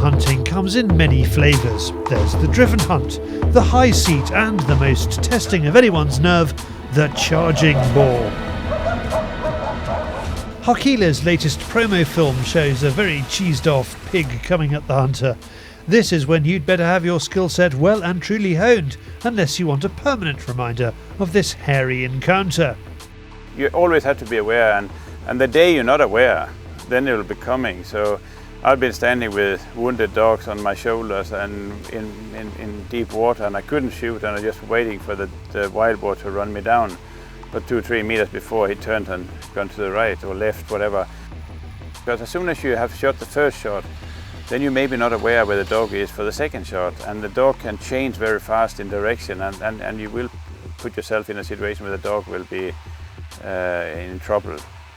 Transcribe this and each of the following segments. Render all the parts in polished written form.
hunting comes in many flavours. There's the driven hunt, the high seat and the most testing of anyone's nerve, the charging boar. Harkila's latest promo film shows a very cheesed off pig coming at the hunter. This is when you'd better have your skill set well and truly honed, unless you want a permanent reminder of this hairy encounter. You always have to be aware, and the day you're not aware, then it'll be coming. So I've been standing with wounded dogs on my shoulders and in deep water, and I couldn't shoot, and I was just waiting for the wild boar to run me down. But 2-3 meters before, he turned and gone to the right or left, whatever. Because as soon as you have shot the first shot, then you're maybe not aware where the dog is for the second shot, and the dog can change very fast in direction, and you will put yourself in a situation where the dog will be in trouble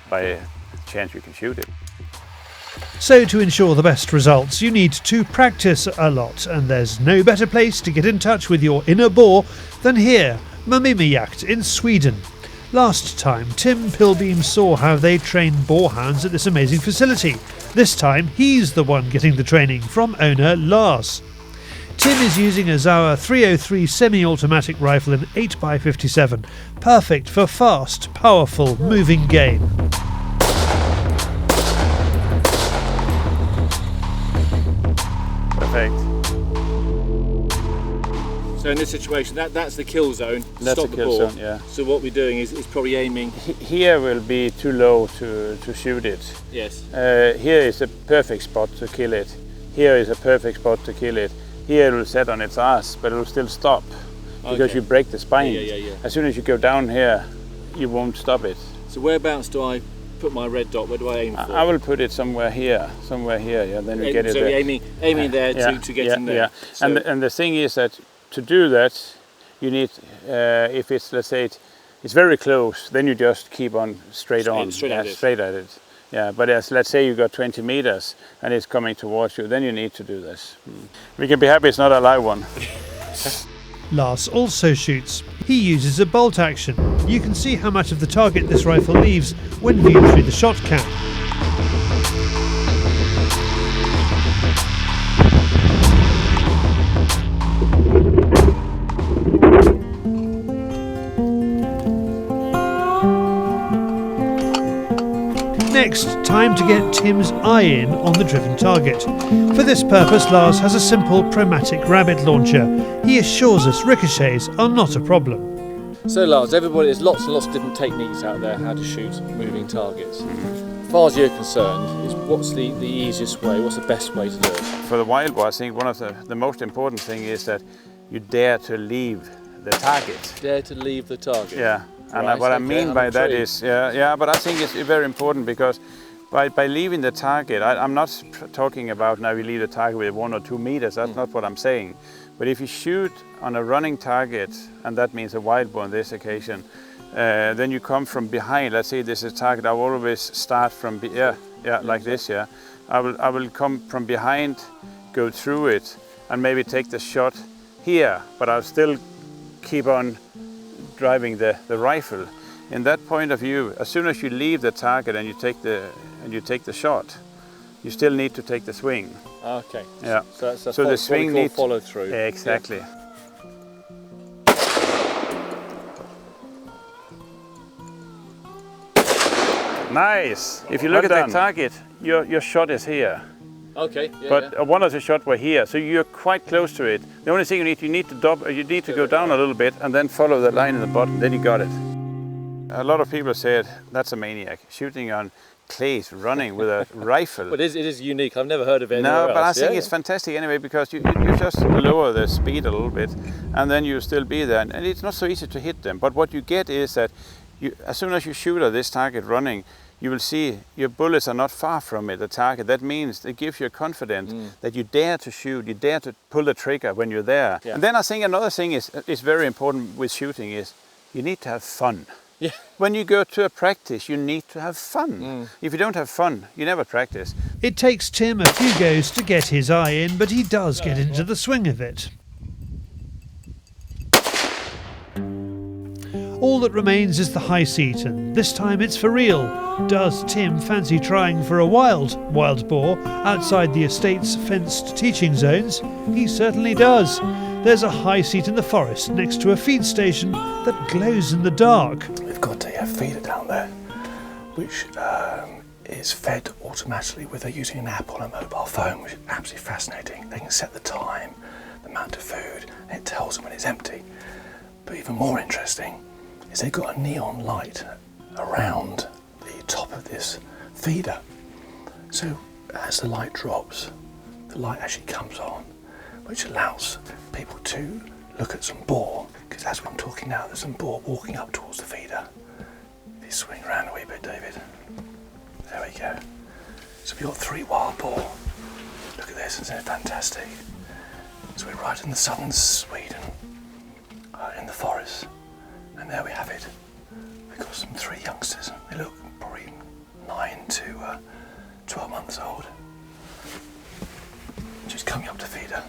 by a chance you can shoot it. So to ensure the best results, you need to practice a lot, and there's no better place to get in touch with your inner boar than here, Mamima Jakt in Sweden. Last time, Tim Pilbeam saw how they train boarhounds at this amazing facility. This time, he's the one getting the training from owner Lars. Tim is using a Zauer 303 semi-automatic rifle in 8x57, perfect for fast, powerful, moving game. Perfect. So in this situation, that's the kill zone. That's stop the the kill boar. zone, yeah. So what we're doing is probably aiming. Here will be too low to shoot it. Yes. Here is a perfect spot to kill it. Here is a perfect spot to kill it. Here it will set on its ass, but it will still stop because you break the spine. Yeah. As soon as you go down here, you won't stop it. So whereabouts do I put my red dot? Where do I aim for? I will put it somewhere here. Yeah, then we get it so there. aiming there to get in there. Yeah. So and the thing is that to do that, you need, if it's, let's say, it's very close, then you just keep on straight at it. Yeah, but let's say you got 20 meters and it's coming towards you, then you need to do this. We can be happy it's not a live one. Lars also shoots. He uses a bolt action. You can see how much of the target this rifle leaves when viewed through the shot cam. Next, time to get Tim's eye in on the driven target. For this purpose, Lars has a simple Promatic rabbit launcher. He assures us ricochets are not a problem. So Lars, there's lots and lots of different techniques out there how to shoot moving targets. As far as you're concerned, what's the easiest way, what's the best way to do it? For the wild boar, I think one of the most important thing is that you dare to leave the target. Dare to leave the target? Yeah. And right, what I mean by that is, but I think it's very important because by leaving the target, I'm not talking about now you leave the target with 1 or 2 meters, that's not what I'm saying. But if you shoot on a running target, and that means a wild boar on this occasion, then you come from behind. Let's say this is a target, I will always start from, like this, yeah. I will come from behind, go through it, and maybe take the shot here, but I'll still keep on driving the rifle. In that point of view, as soon as you leave the target and you take the shot, you still need to take the swing. Okay. Yeah. So that's the swing needs follow through. Exactly. Yeah. Nice. If you look at the target, your shot is here. Okay. But one of the shots were here, so you're quite close to it. The only thing you need to go down a little bit and then follow the line in the bottom. Then you got it. A lot of people said that's a maniac shooting on clays, running with a rifle. But it is unique. I've never heard of it. No, but I think it's fantastic anyway because you just lower the speed a little bit, and then you still be there. And it's not so easy to hit them. But what you get is that as soon as you shoot at this target running, you will see your bullets are not far from it, the target. That means it gives you confidence that you dare to shoot, you dare to pull the trigger when you're there. Yeah. And then I think another thing is very important with shooting is you need to have fun. Yeah. When you go to a practice, you need to have fun. If you don't have fun, you never practice. It takes Tim a few goes to get his eye in, but he does get into the swing of it. All that remains is the high seat, and this time it's for real. Does Tim fancy trying for a wild boar outside the estate's fenced teaching zones? He certainly does. There's a high seat in the forest next to a feed station that glows in the dark. We've got a feeder down there, which is fed automatically using an app on a mobile phone, which is absolutely fascinating. They can set the time, the amount of food, and it tells them when it's empty. But even more interesting is they've got a neon light around the top of this feeder. So as the light drops, the light actually comes on, which allows people to look at some boar, because as I'm talking now, there's some boar walking up towards the feeder. If you swing around a wee bit, David. There we go. So we've got 3 wild boar. Look at this, isn't it fantastic? So we're right in the southern Sweden, in the forest, and there we have it. We've got some 3 youngsters. They look probably 9 to 12 months old. Just coming up to feeder.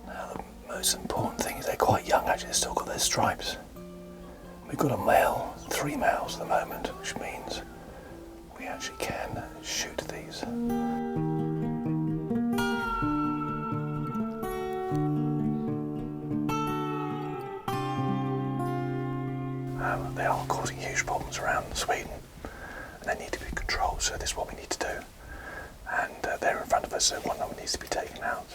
Now the most important thing is they're quite young actually, they've still got their stripes. We've got a male, 3 males at the moment, which means we actually can shoot these. They are causing huge problems around Sweden, and they need to be controlled, so this is what we need to do. And they're in front of us, so one of them needs to be taken out.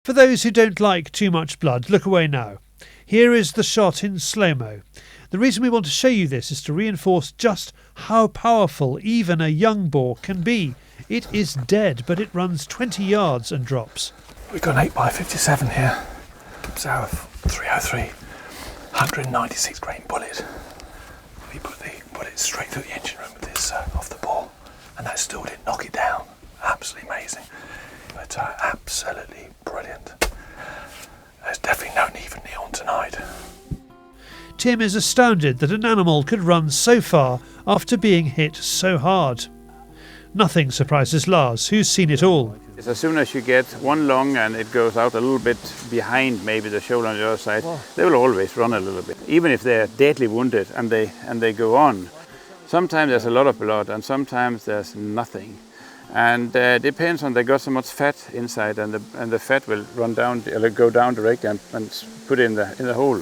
For those who don't like too much blood, look away now. Here is the shot in slow-mo. The reason we want to show you this is to reinforce just how powerful even a young boar can be. It is dead, but it runs 20 yards and drops. We've got an 8x57 here. It's our 303, 196 grain bullet. We put the bullet straight through the engine room with this off the bore, and that still didn't knock it down. Absolutely amazing. But absolutely brilliant. There's definitely no need for neon tonight. Tim is astounded that an animal could run so far after being hit so hard. Nothing surprises Lars, who's seen it all. As soon as you get one lung and it goes out a little bit behind maybe the shoulder on the other side, they will always run a little bit. Even if they're deadly wounded and they go on. Sometimes there's a lot of blood and sometimes there's nothing. And depends on they got so much fat inside, and the fat will run down, go down directly and put it in the hole.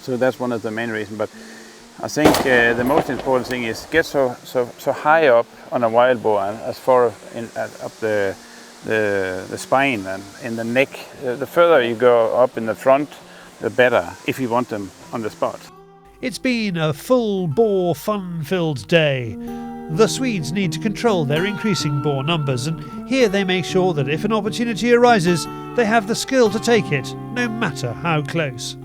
So that's one of the main reasons. But I think the most important thing is get so high up on a wild boar, as far up the spine and in the neck. The further you go up in the front, the better, if you want them on the spot. It's been a full boar fun-filled day. The Swedes need to control their increasing boar numbers, and here they make sure that if an opportunity arises, they have the skill to take it, no matter how close.